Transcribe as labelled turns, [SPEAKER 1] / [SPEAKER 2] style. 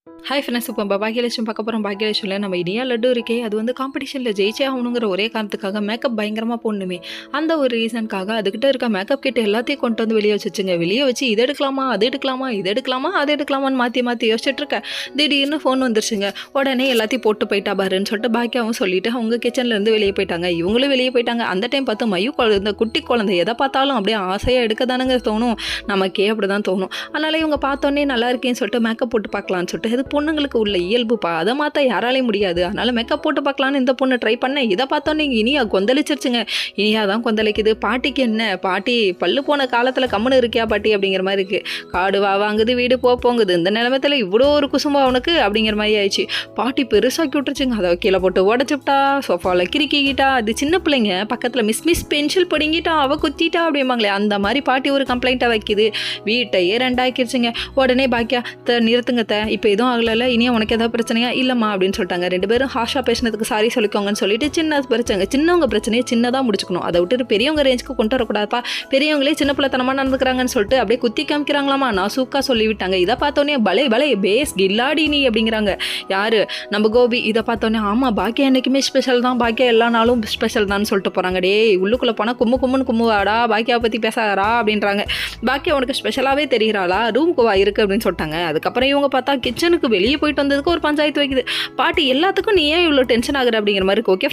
[SPEAKER 1] Hi friends, இப்போ பாக்கியலட்சுமி பார்க்க போகிறோம். பாக்கியலட்சுமியில் நம்ம இனியா லட்டு இருக்கே, அது வந்து காம்படிஷனில் ஜெயிச்சே ஆகணுங்கிற ஒரே காரணத்துக்காக மேக்கப் பயங்கரமாக போடணுமே, அந்த ஒரு ரீசனுக்காக அதுக்கிட்ட இருக்க மேக்கப் கிட்ட எல்லாத்தையும் கொண்டு வந்து வெளியே வச்சுச்சுங்க. வெளியே வச்சு இது எடுக்கலாமா, அது எடுக்கலாமா, இது எடுக்கலாமா, அது எடுக்கலாமான்னு மாற்றி மாற்றி யோசிச்சுட்டு இருக்கேன். திடீர்னு ஃபோன் வந்துருச்சுங்க. உடனே எல்லாத்தையும் போட்டு போயிட்டா பாருன்னு சொல்லிட்டு பாக்கியாவும் சொல்லிட்டு அவங்க கிச்சன்லேருந்து வெளியே போயிட்டாங்க. இவங்களும் வெளியே போயிட்டாங்க. அந்த டைம் பார்த்து மயு குழந்தை, குட்டி குழந்தை எதை பார்த்தாலும் அப்படியே ஆசையாக எடுக்க தானுங்க தோணும். நமக்கே அப்படி தான் தோணும். அதனால் இவங்க பார்த்தோன்னே நல்லா இருக்கேன்னு சொல்லிட்டு மேக்கப் போட்டு பார்க்கலான்னு சொல்லிட்டு, இது பொண்ணுங்களுக்கு உள்ள இயல்புப்பா, அதை மாற்ற யாராலையும் முடியாது. அதனால மேக்கப் போட்டு பார்க்கலான்னு இந்த பொண்ணு ட்ரை பண்ணேன். இதை பார்த்தோன்னே இனியா கொந்தளிச்சிருச்சுங்க. இனியா தான் கொந்தளிக்குது. பாட்டிக்கு என்ன, பாட்டி பல்லு போன காலத்தில் கம்முன்னு இருக்கியா பாட்டி அப்படிங்கிற மாதிரி இருக்குது. காடு வாங்குது, வீடு போங்குது, இந்த நிலைமத்தில் இவ்வளோ ஒரு குசும்பா அவனுக்கு அப்படிங்கிற மாதிரி ஆயிடுச்சு. பாட்டி பெருசாக்கி விட்டுருச்சுங்க. அதை கீழே போட்டு உடச்சுட்டா, சோஃபாவில் கிறுக்கிக்கிட்டா. அது சின்ன பிள்ளைங்க பக்கத்தில் மிஸ் பென்சில் பிடுங்கிட்டா, அவ குத்திட்டா அப்படிம்பாங்களே, அந்த மாதிரி பாட்டி ஒரு கம்ப்ளைண்ட்டை வைக்குது. வீட்டையே ரெண்டாக்கிருச்சுங்க. உடனே பாக்கியா, நிறுத்துங்க இப்போ எதுவும் ஆகலை, இனியா உனக்கு ஏதாவது பிரச்சனையா இல்லைம்மா அப்படின்னு சொல்லிட்டாங்க. ரெண்டு பேரும் ஹாஷா பேசினதுக்கு சாரி சொல்லிக்கோங்கன்னு சொல்லிட்டு சின்ன பிரச்சனை, சின்னவங்க பிரச்சனையை சின்னதாக முடிச்சுக்கணும். அதை விட்டுட்டு பெரியவங்க ரேஞ்சுக்கு கொண்டு வரக்கூடாதுப்பா, பெரியவங்களே சின்ன பிள்ளைத்தனமாக நடந்துக்கிறாங்கன்னு சொல்லிட்டு அப்படியே குத்தி காமிக்கிறாங்களாமா. நான் சூக்கா சொல்லிவிட்டாங்க. இதை பார்த்தோன்னே பலே பேஸ் கில்லாடி நீ அப்படிங்கிறாங்க. யாரு, நம்ம கோபி. இதை பார்த்தோன்னே ஆமாம் பாக்கியா என்றைக்குமே ஸ்பெஷல் தான், பாக்கியா எல்லா நாளும் ஸ்பெஷல் தான் சொல்லிட்டு போகிறாங்க. டே உள்ளுக்குள்ளே போனால் கும்முன்னு கும்முவாடா, பாக்கியாவை பற்றி பேசாரா அப்படின்றாங்க. பாக்கியா உனக்கு ஸ்பெஷலாகவே தெரிகிறாளா, ரூமுக்கு வா இருக்குது அப்படின்னு சொல்லிட்டாங்க. அதுக்கப்புறம் இவங்க பார்த்தா கிச்சனுக்கு வெளியே போயிட்டு வந்ததுக்கு ஒரு பஞ்சாயத்து வைக்குது. பாட்டி எல்லாத்துக்கும் நீ ஏன் இவ்வளோ டென்ஷன் ஆகுற அப்படிங்கிற மாதிரி. ஓகே.